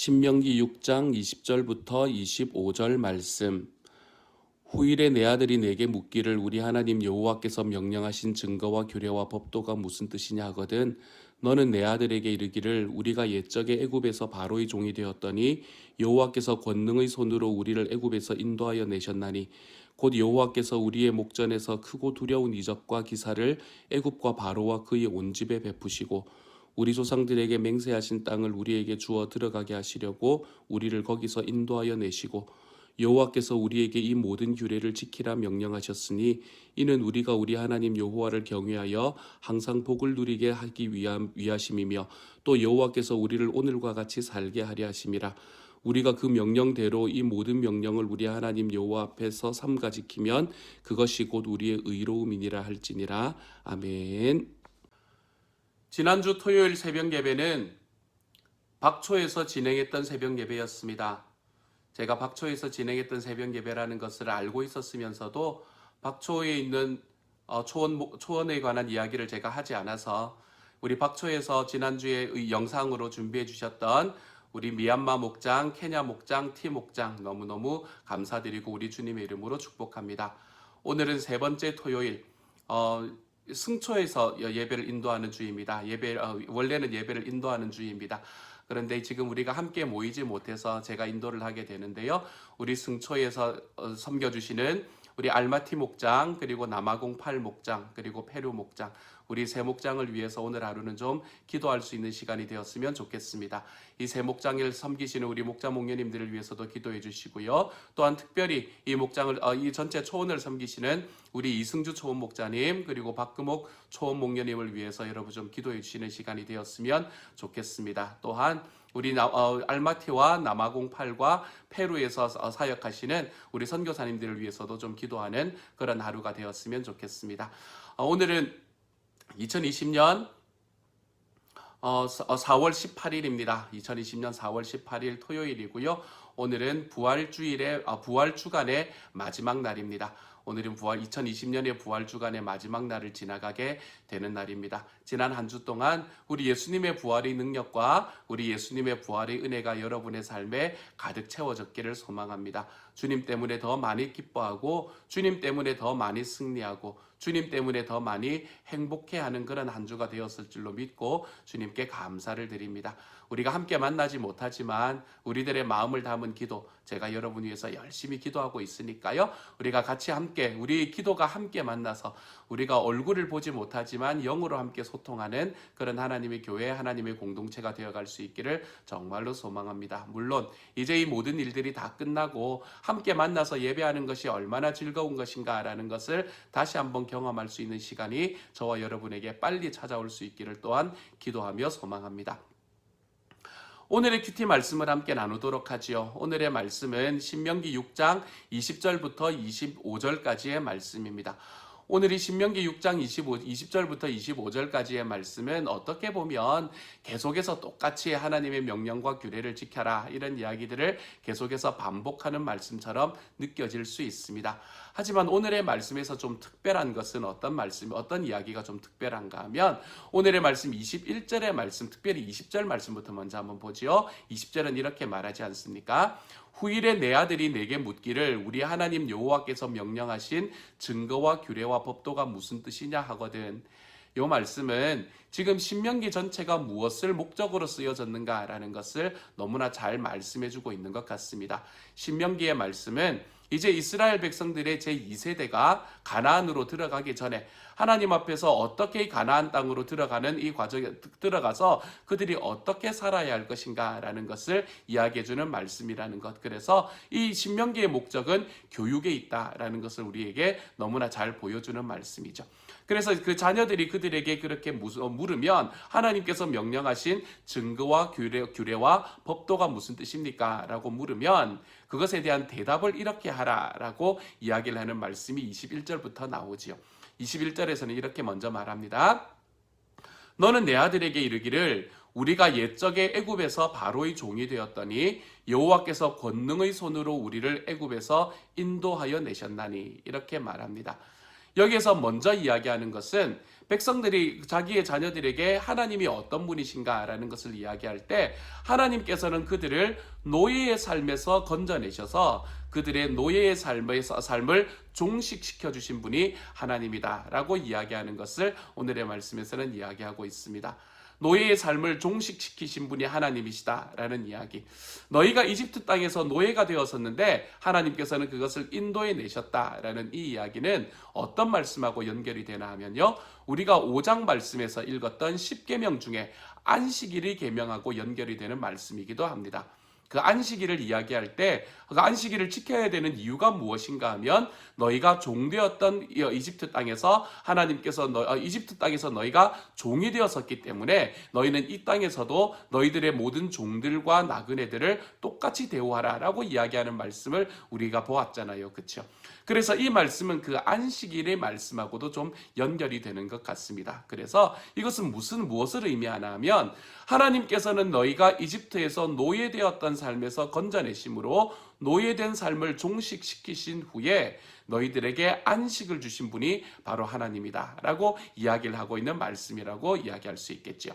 신명기 6장 20절부터 25절 말씀. 후일에 내 아들이 내게 묻기를 우리 하나님 여호와께서 명령하신 증거와 규례와 법도가 무슨 뜻이냐 하거든 너는 내 아들에게 이르기를 우리가 옛적에 애굽에서 바로의 종이 되었더니 여호와께서 권능의 손으로 우리를 애굽에서 인도하여 내셨나니 곧 여호와께서 우리의 목전에서 크고 두려운 이적과 기사를 애굽과 바로와 그의 온 집에 베푸시고 우리 조상들에게 맹세하신 땅을 우리에게 주어 들어가게 하시려고 우리를 거기서 인도하여 내시고 여호와께서 우리에게 이 모든 규례를 지키라 명령하셨으니 이는 우리가 우리 하나님 여호와를 경외하여 항상 복을 누리게 하기 위하심이며 또 여호와께서 우리를 오늘과 같이 살게 하려 하심이라. 우리가 그 명령대로 이 모든 명령을 우리 하나님 여호와 앞에서 삼가 지키면 그것이 곧 우리의 의로움이니라 할지니라. 아멘. 지난주 토요일 새벽 예배는 박초에서 진행했던 새벽 예배였습니다. 제가 박초에서 진행했던 새벽 예배라는 것을 알고 있었으면서도 박초에 있는 초원에 관한 이야기를 제가 하지 않아서 우리 박초에서 지난주에 영상으로 준비해 주셨던 우리 미얀마 목장, 케냐 목장, 티 목장 너무너무 감사드리고 우리 주님의 이름으로 축복합니다. 오늘은 세 번째 토요일 승초에서 예배를 인도하는 주입니다. 원래는 예배를 인도하는 주입니다. 그런데 지금 우리가 함께 모이지 못해서 제가 인도를 하게 되는데요. 우리 승초에서 섬겨주시는 우리 알마티 목장, 그리고 남아공 8 목장, 그리고 페루 목장, 우리 세 목장을 위해서 오늘 하루는 좀 기도할 수 있는 시간이 되었으면 좋겠습니다. 이 세 목장을 섬기시는 우리 목자 목녀님들을 위해서도 기도해 주시고요. 또한 특별히 이 목장을 이 전체 초원을 섬기시는 우리 이승주 초원 목자님, 그리고 박금옥 초원 목녀님을 위해서 여러분 좀 기도해 주시는 시간이 되었으면 좋겠습니다. 또한 우리 알마티와 남아공 8과 페루에서 사역하시는 우리 선교사님들을 위해서도 좀 기도하는 그런 하루가 되었으면 좋겠습니다. 오늘은 2020년 4월 18일입니다. 2020년 4월 18일 토요일이고요. 오늘은 부활주간의 마지막 날입니다. 오늘은 2020년의 부활주간의 마지막 날을 지나가게 되는 날입니다. 지난 한 주 동안 우리 예수님의 부활의 능력과 우리 예수님의 부활의 은혜가 여러분의 삶에 가득 채워졌기를 소망합니다. 주님 때문에 더 많이 기뻐하고 주님 때문에 더 많이 승리하고 주님 때문에 더 많이 행복해하는 그런 한 주가 되었을 줄로 믿고 주님께 감사를 드립니다. 우리가 함께 만나지 못하지만 우리들의 마음을 담은 기도 제가 여러분 위해서 열심히 기도하고 있으니까요. 우리가 같이 함께 우리 기도가 함께 만나서 우리가 얼굴을 보지 못하지만 영으로 함께 소통하는 그런 하나님의 교회, 하나님의 공동체가 되어갈 수 있기를 정말로 소망합니다. 물론 이제 이 모든 일들이 다 끝나고 함께 만나서 예배하는 것이 얼마나 즐거운 것인가라는 것을 다시 한번 경험할 수 있는 시간이 저와 여러분에게 빨리 찾아올 수 있기를 또한 기도하며 소망합니다. 오늘의 큐티 말씀을 함께 나누도록 하지요. 오늘의 말씀은 신명기 6장 20절부터 25절까지의 말씀입니다. 오늘이 신명기 6장 20절부터 25절까지의 말씀은 어떻게 보면 계속해서 똑같이 하나님의 명령과 규례를 지켜라 이런 이야기들을 계속해서 반복하는 말씀처럼 느껴질 수 있습니다. 하지만 오늘의 말씀에서 좀 특별한 것은 어떤 이야기가 좀 특별한가 하면 오늘의 말씀 21절의 말씀, 특별히 20절 말씀부터 먼저 한번 보지요. 20절은 이렇게 말하지 않습니까? 후일에 내 아들이 내게 묻기를 우리 하나님 여호와께서 명령하신 증거와 규례와 법도가 무슨 뜻이냐 하거든. 이 말씀은 지금 신명기 전체가 무엇을 목적으로 쓰여졌는가라는 것을 너무나 잘 말씀해주고 있는 것 같습니다. 신명기의 말씀은 이제 이스라엘 백성들의 제2세대가 가나안으로 들어가기 전에 하나님 앞에서 어떻게 가나안 땅으로 들어가는 이 과정에 들어가서 그들이 어떻게 살아야 할 것인가라는 것을 이야기해주는 말씀이라는 것. 그래서 이 신명기의 목적은 교육에 있다라는 것을 우리에게 너무나 잘 보여주는 말씀이죠. 그래서 그 자녀들이 그들에게 그렇게 물으면 하나님께서 명령하신 증거와 규례와 법도가 무슨 뜻입니까? 라고 물으면 그것에 대한 대답을 이렇게 하라라고 이야기를 하는 말씀이 21절부터 나오지요. 21절에서는 이렇게 먼저 말합니다. 너는 내 아들에게 이르기를 우리가 옛적에 애굽에서 바로의 종이 되었더니 여호와께서 권능의 손으로 우리를 애굽에서 인도하여 내셨나니 이렇게 말합니다. 여기에서 먼저 이야기하는 것은 백성들이 자기의 자녀들에게 하나님이 어떤 분이신가라는 것을 이야기할 때 하나님께서는 그들을 노예의 삶에서 건져내셔서 그들의 노예의 삶을 종식시켜 주신 분이 하나님이다라고 이야기하는 것을 오늘의 말씀에서는 이야기하고 있습니다. 노예의 삶을 종식시키신 분이 하나님이시다라는 이야기. 너희가 이집트 땅에서 노예가 되었었는데 하나님께서는 그것을 인도해 내셨다라는 이 이야기는 어떤 말씀하고 연결이 되나 하면요. 우리가 5장 말씀에서 읽었던 10계명 중에 안식일을 계명하고 연결이 되는 말씀이기도 합니다. 그 안식일을 이야기할 때 그 안식일을 지켜야 되는 이유가 무엇인가 하면 너희가 종되었던 이집트 땅에서 하나님께서 이집트 땅에서 너희가 종이 되었었기 때문에 너희는 이 땅에서도 너희들의 모든 종들과 나그네들을 똑같이 대우하라라고 이야기하는 말씀을 우리가 보았잖아요. 그렇죠? 그래서 이 말씀은 그 안식일의 말씀하고도 좀 연결이 되는 것 같습니다. 그래서 이것은 무엇을 의미하나 하면 하나님께서는 너희가 이집트에서 노예되었던 삶에서 건져내심으로 노예된 삶을 종식시키신 후에 너희들에게 안식을 주신 분이 바로 하나님이다 라고 이야기를 하고 있는 말씀이라고 이야기할 수 있겠죠.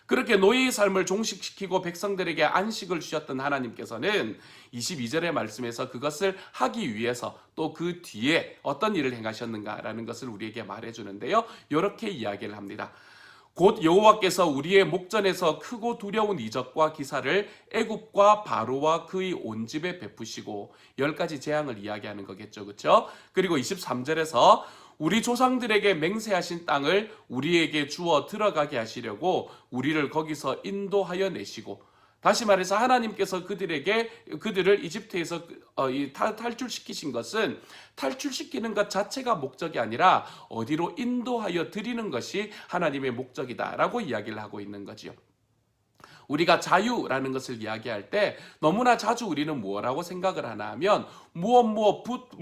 그렇게 노예의 삶을 종식시키고 백성들에게 안식을 주셨던 하나님께서는 22절의 말씀에서 그것을 하기 위해서 또 그 뒤에 어떤 일을 행하셨는가라는 것을 우리에게 말해주는데요. 이렇게 이야기를 합니다. 곧 여호와께서 우리의 목전에서 크고 두려운 이적과 기사를 애굽과 바로와 그의 온 집에 베푸시고 10가지 재앙을 이야기하는 거겠죠. 그렇죠? 그리고 23절에서 우리 조상들에게 맹세하신 땅을 우리에게 주어 들어가게 하시려고 우리를 거기서 인도하여 내시고, 다시 말해서 하나님께서 그들을 이집트에서 탈출시키신 것은 탈출시키는 것 자체가 목적이 아니라 어디로 인도하여 드리는 것이 하나님의 목적이다라고 이야기를 하고 있는 거지요. 우리가 자유라는 것을 이야기할 때 너무나 자주 우리는 뭐라고 생각을 하나 하면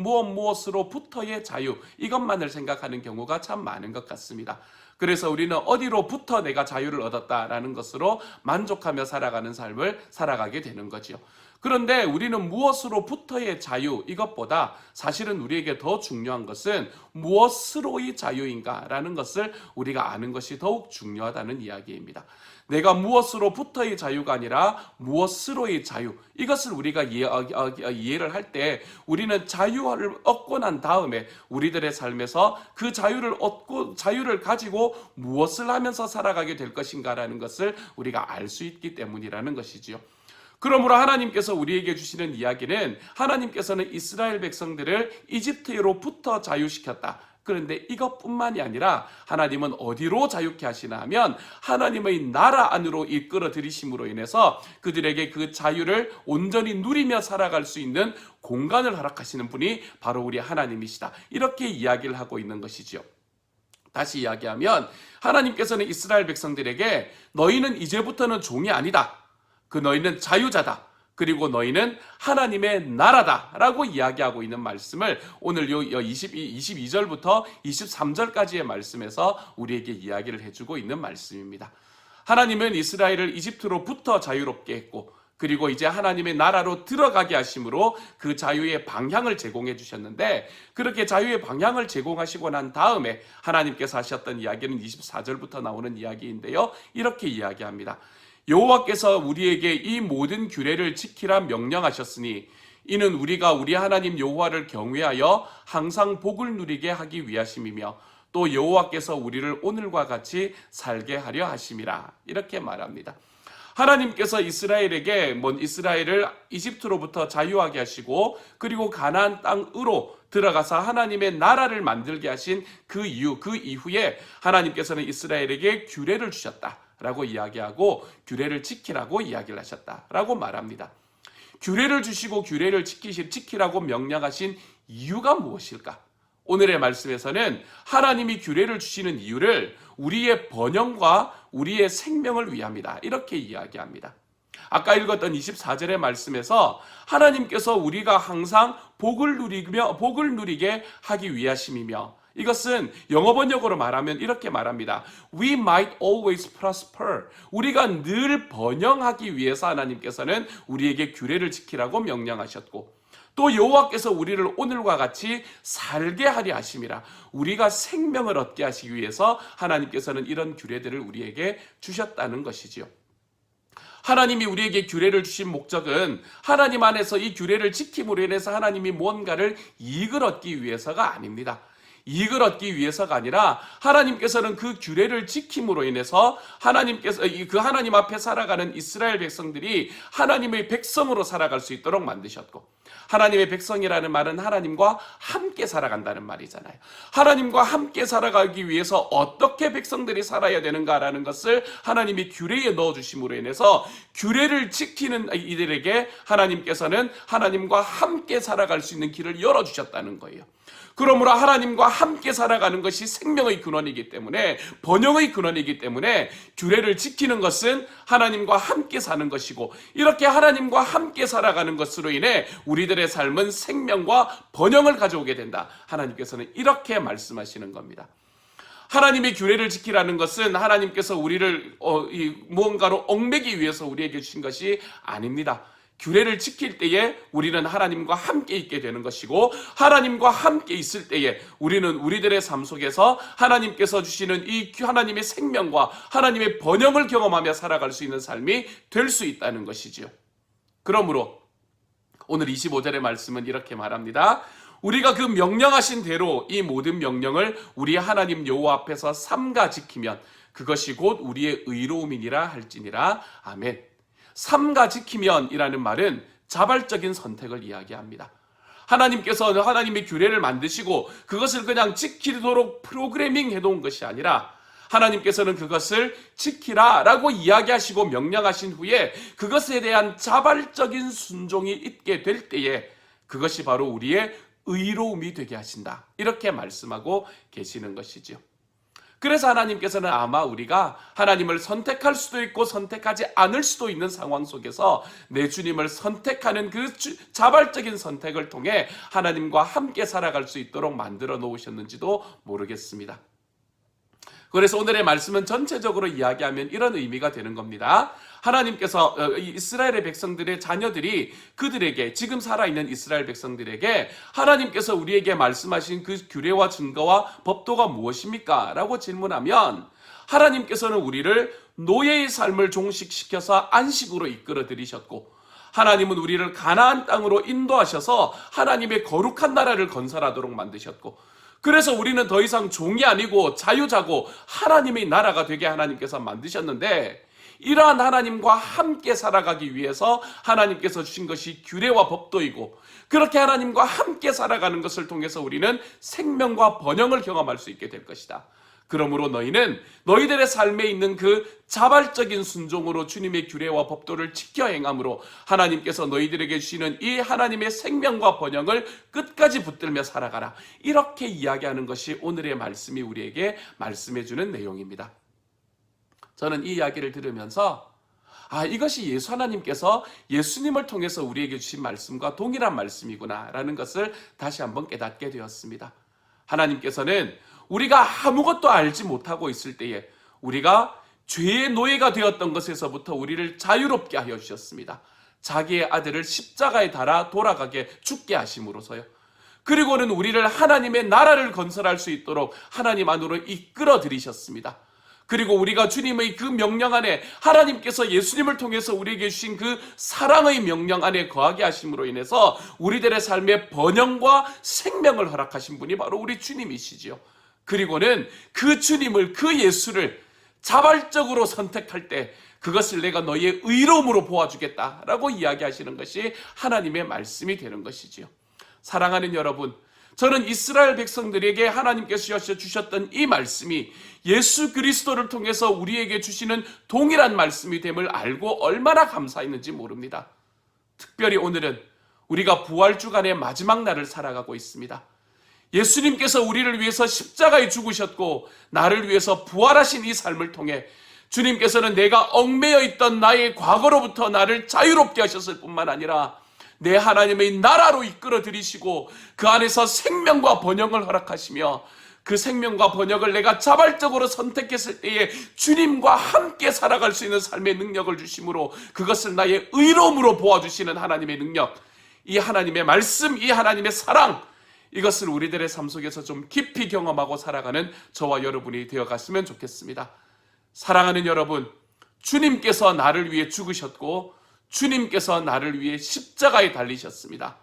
무엇으로부터의 자유, 이것만을 생각하는 경우가 참 많은 것 같습니다. 그래서 우리는 어디로부터 내가 자유를 얻었다라는 것으로 만족하며 살아가는 삶을 살아가게 되는 거지요. 그런데 우리는 무엇으로부터의 자유, 이것보다 사실은 우리에게 더 중요한 것은 무엇으로의 자유인가라는 것을 우리가 아는 것이 더욱 중요하다는 이야기입니다. 내가 무엇으로부터의 자유가 아니라 무엇으로의 자유, 이것을 우리가 이해를 할 때 우리는 자유를 얻고 난 다음에 우리들의 삶에서 그 자유를 가지고 무엇을 하면서 살아가게 될 것인가라는 것을 우리가 알 수 있기 때문이라는 것이지요. 그러므로 하나님께서 우리에게 주시는 이야기는 하나님께서는 이스라엘 백성들을 이집트로부터 자유시켰다. 그런데 이것뿐만이 아니라 하나님은 어디로 자유케 하시나 하면 하나님의 나라 안으로 이끌어 들이심으로 인해서 그들에게 그 자유를 온전히 누리며 살아갈 수 있는 공간을 허락하시는 분이 바로 우리 하나님이시다. 이렇게 이야기를 하고 있는 것이죠. 다시 이야기하면 하나님께서는 이스라엘 백성들에게 너희는 이제부터는 종이 아니다. 너희는 자유자다. 그리고 너희는 하나님의 나라다라고 이야기하고 있는 말씀을 오늘 22절부터 23절까지의 말씀에서 우리에게 이야기를 해주고 있는 말씀입니다. 하나님은 이스라엘을 이집트로부터 자유롭게 했고, 그리고 이제 하나님의 나라로 들어가게 하심으로 그 자유의 방향을 제공해 주셨는데, 그렇게 자유의 방향을 제공하시고 난 다음에 하나님께서 하셨던 이야기는 24절부터 나오는 이야기인데요. 이렇게 이야기합니다. 여호와께서 우리에게 이 모든 규례를 지키라 명령하셨으니 이는 우리가 우리 하나님 여호와를 경외하여 항상 복을 누리게 하기 위하심이며 또 여호와께서 우리를 오늘과 같이 살게 하려 하심이라. 이렇게 말합니다. 하나님께서 이스라엘을 이집트로부터 자유하게 하시고 그리고 가나안 땅으로 들어가서 하나님의 나라를 만들게 하신 그 이후에 하나님께서는 이스라엘에게 규례를 주셨다 라고 이야기하고 규례를 지키라고 이야기를 하셨다라고 말합니다. 규례를 주시고 규례를 지키라고 명령하신 이유가 무엇일까? 오늘의 말씀에서는 하나님이 규례를 주시는 이유를 우리의 번영과 우리의 생명을 위함이다. 이렇게 이야기합니다. 아까 읽었던 24절의 말씀에서 하나님께서 우리가 항상 복을 누리게 하기 위하심이며, 이것은 영어 번역으로 말하면 이렇게 말합니다. We might always prosper. 우리가 늘 번영하기 위해서 하나님께서는 우리에게 규례를 지키라고 명령하셨고, 또 여호와께서 우리를 오늘과 같이 살게 하려 하심이라. 우리가 생명을 얻게 하시기 위해서 하나님께서는 이런 규례들을 우리에게 주셨다는 것이지요. 하나님이 우리에게 규례를 주신 목적은 하나님 안에서 이 규례를 지킴으로 인해서 하나님이 무언가를 이익을 얻기 위해서가 아닙니다. 이익을 얻기 위해서가 아니라 하나님께서는 그 규례를 지킴으로 인해서 하나님께서 그 하나님 앞에 살아가는 이스라엘 백성들이 하나님의 백성으로 살아갈 수 있도록 만드셨고, 하나님의 백성이라는 말은 하나님과 함께 살아간다는 말이잖아요. 하나님과 함께 살아가기 위해서 어떻게 백성들이 살아야 되는가라는 것을 하나님이 규례에 넣어주심으로 인해서 규례를 지키는 이들에게 하나님께서는 하나님과 함께 살아갈 수 있는 길을 열어주셨다는 거예요. 그러므로 하나님과 함께 살아가는 것이 생명의 근원이기 때문에, 번영의 근원이기 때문에 규례를 지키는 것은 하나님과 함께 사는 것이고, 이렇게 하나님과 함께 살아가는 것으로 인해 우리들의 삶은 생명과 번영을 가져오게 된다. 하나님께서는 이렇게 말씀하시는 겁니다. 하나님의 규례를 지키라는 것은 하나님께서 우리를 무언가로 얽매기 위해서 우리에게 주신 것이 아닙니다. 규례를 지킬 때에 우리는 하나님과 함께 있게 되는 것이고, 하나님과 함께 있을 때에 우리는 우리들의 삶 속에서 하나님께서 주시는 이 하나님의 생명과 하나님의 번영을 경험하며 살아갈 수 있는 삶이 될 수 있다는 것이지요. 그러므로 오늘 25절의 말씀은 이렇게 말합니다. 우리가 그 명령하신 대로 이 모든 명령을 우리 하나님 여호와 앞에서 삼가 지키면 그것이 곧 우리의 의로움이니라 할지니라. 아멘. 삼가 지키면이라는 말은 자발적인 선택을 이야기합니다. 하나님께서 하나님의 규례를 만드시고 그것을 그냥 지키도록 프로그래밍 해놓은 것이 아니라, 하나님께서는 그것을 지키라라고 이야기하시고 명령하신 후에 그것에 대한 자발적인 순종이 있게 될 때에 그것이 바로 우리의 의로움이 되게 하신다. 이렇게 말씀하고 계시는 것이지요. 그래서 하나님께서는 아마 우리가 하나님을 선택할 수도 있고 선택하지 않을 수도 있는 상황 속에서 내 주님을 선택하는 그 자발적인 선택을 통해 하나님과 함께 살아갈 수 있도록 만들어 놓으셨는지도 모르겠습니다. 그래서 오늘의 말씀은 전체적으로 이야기하면 이런 의미가 되는 겁니다. 하나님께서 이스라엘의 백성들의 자녀들이 그들에게, 지금 살아있는 이스라엘 백성들에게 하나님께서 우리에게 말씀하신 그 규례와 증거와 법도가 무엇입니까? 라고 질문하면 하나님께서는 우리를 노예의 삶을 종식시켜서 안식으로 이끌어 들이셨고, 하나님은 우리를 가나안 땅으로 인도하셔서 하나님의 거룩한 나라를 건설하도록 만드셨고, 그래서 우리는 더 이상 종이 아니고 자유자고 하나님의 나라가 되게 하나님께서 만드셨는데, 이러한 하나님과 함께 살아가기 위해서 하나님께서 주신 것이 규례와 법도이고, 그렇게 하나님과 함께 살아가는 것을 통해서 우리는 생명과 번영을 경험할 수 있게 될 것이다. 그러므로 너희는 너희들의 삶에 있는 그 자발적인 순종으로 주님의 규례와 법도를 지켜 행함으로 하나님께서 너희들에게 주시는 이 하나님의 생명과 번영을 끝까지 붙들며 살아가라. 이렇게 이야기하는 것이 오늘의 말씀이 우리에게 말씀해주는 내용입니다. 저는 이 이야기를 들으면서 이것이 예수 하나님께서 예수님을 통해서 우리에게 주신 말씀과 동일한 말씀이구나 라는 것을 다시 한번 깨닫게 되었습니다. 하나님께서는 우리가 아무것도 알지 못하고 있을 때에 우리가 죄의 노예가 되었던 것에서부터 우리를 자유롭게 하여 주셨습니다. 자기의 아들을 십자가에 달아 돌아가게 죽게 하심으로써요. 그리고는 우리를 하나님의 나라를 건설할 수 있도록 하나님 안으로 이끌어 들이셨습니다. 그리고 우리가 주님의 그 명령 안에, 하나님께서 예수님을 통해서 우리에게 주신 그 사랑의 명령 안에 거하게 하심으로 인해서 우리들의 삶의 번영과 생명을 허락하신 분이 바로 우리 주님이시지요. 그리고는 그 주님을, 그 예수를 자발적으로 선택할 때 그것을 내가 너희의 의로움으로 보아주겠다라고 이야기하시는 것이 하나님의 말씀이 되는 것이지요. 사랑하는 여러분, 저는 이스라엘 백성들에게 하나님께서 주셨던 이 말씀이 예수 그리스도를 통해서 우리에게 주시는 동일한 말씀이 됨을 알고 얼마나 감사했는지 모릅니다. 특별히 오늘은 우리가 부활주간의 마지막 날을 살아가고 있습니다. 예수님께서 우리를 위해서 십자가에 죽으셨고 나를 위해서 부활하신 이 삶을 통해 주님께서는 내가 얽매여 있던 나의 과거로부터 나를 자유롭게 하셨을 뿐만 아니라 내 하나님의 나라로 이끌어 들이시고 그 안에서 생명과 번영을 허락하시며, 그 생명과 번영을 내가 자발적으로 선택했을 때에 주님과 함께 살아갈 수 있는 삶의 능력을 주심으로 그것을 나의 의로움으로 보아주시는 하나님의 능력, 이 하나님의 말씀, 이 하나님의 사랑, 이것을 우리들의 삶 속에서 좀 깊이 경험하고 살아가는 저와 여러분이 되어갔으면 좋겠습니다. 사랑하는 여러분, 주님께서 나를 위해 죽으셨고 주님께서 나를 위해 십자가에 달리셨습니다.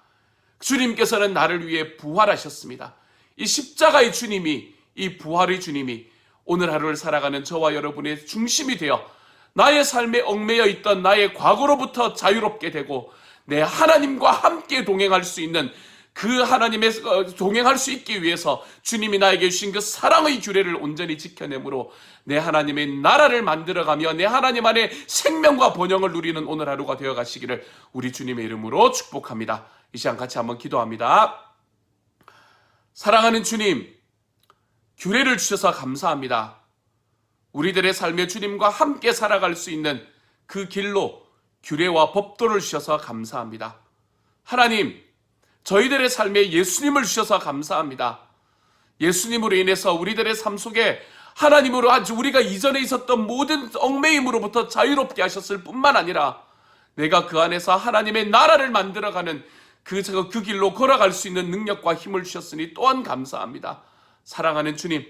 주님께서는 나를 위해 부활하셨습니다. 이 십자가의 주님이, 이 부활의 주님이 오늘 하루를 살아가는 저와 여러분의 중심이 되어 나의 삶에 얽매여 있던 나의 과거로부터 자유롭게 되고 내 하나님과 함께 동행할 수 있는 그 하나님의 동행할 수 있기 위해서 주님이 나에게 주신 그 사랑의 규례를 온전히 지켜내므로 내 하나님의 나라를 만들어가며 내 하나님 안에 생명과 번영을 누리는 오늘 하루가 되어 가시기를 우리 주님의 이름으로 축복합니다. 이 시간 같이 한번 기도합니다. 사랑하는 주님, 규례를 주셔서 감사합니다. 우리들의 삶에 주님과 함께 살아갈 수 있는 그 길로 규례와 법도를 주셔서 감사합니다. 하나님, 저희들의 삶에 예수님을 주셔서 감사합니다. 예수님으로 인해서 우리들의 삶 속에 하나님으로 아주 우리가 이전에 있었던 모든 얽매임으로부터 자유롭게 하셨을 뿐만 아니라 내가 그 안에서 하나님의 나라를 만들어가는 그 길로 걸어갈 수 있는 능력과 힘을 주셨으니 또한 감사합니다. 사랑하는 주님,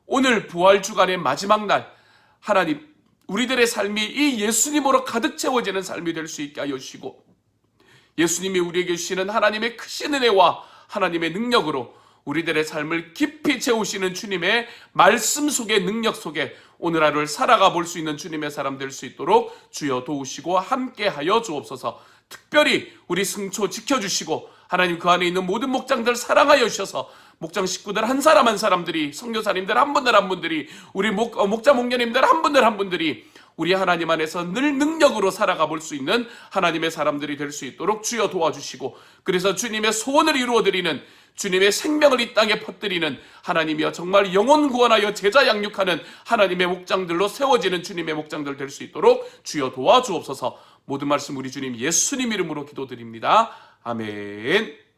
오늘 부활주간의 마지막 날 하나님, 우리들의 삶이 이 예수님으로 가득 채워지는 삶이 될 수 있게 하여 주시고 예수님이 우리에게 주시는 하나님의 크신 은혜와 하나님의 능력으로 우리들의 삶을 깊이 채우시는 주님의 말씀 속의 능력 속에 오늘 하루를 살아가 볼 수 있는 주님의 사람 될 수 있도록 주여 도우시고 함께하여 주옵소서. 특별히 우리 승초 지켜주시고 하나님 그 안에 있는 모든 목장들 사랑하여 주셔서 목장 식구들 한 사람 한 사람들이, 선교사님들 한 분들 한 분들이, 우리 목자 목녀님들 한 분들 한 분들이 우리 하나님 안에서 늘 능력으로 살아가 볼 수 있는 하나님의 사람들이 될 수 있도록 주여 도와주시고, 그래서 주님의 소원을 이루어드리는, 주님의 생명을 이 땅에 퍼뜨리는 하나님이여 정말 영혼 구원하여 제자 양육하는 하나님의 목장들로 세워지는 주님의 목장들 될 수 있도록 주여 도와주옵소서. 모든 말씀 우리 주님 예수님 이름으로 기도드립니다. 아멘.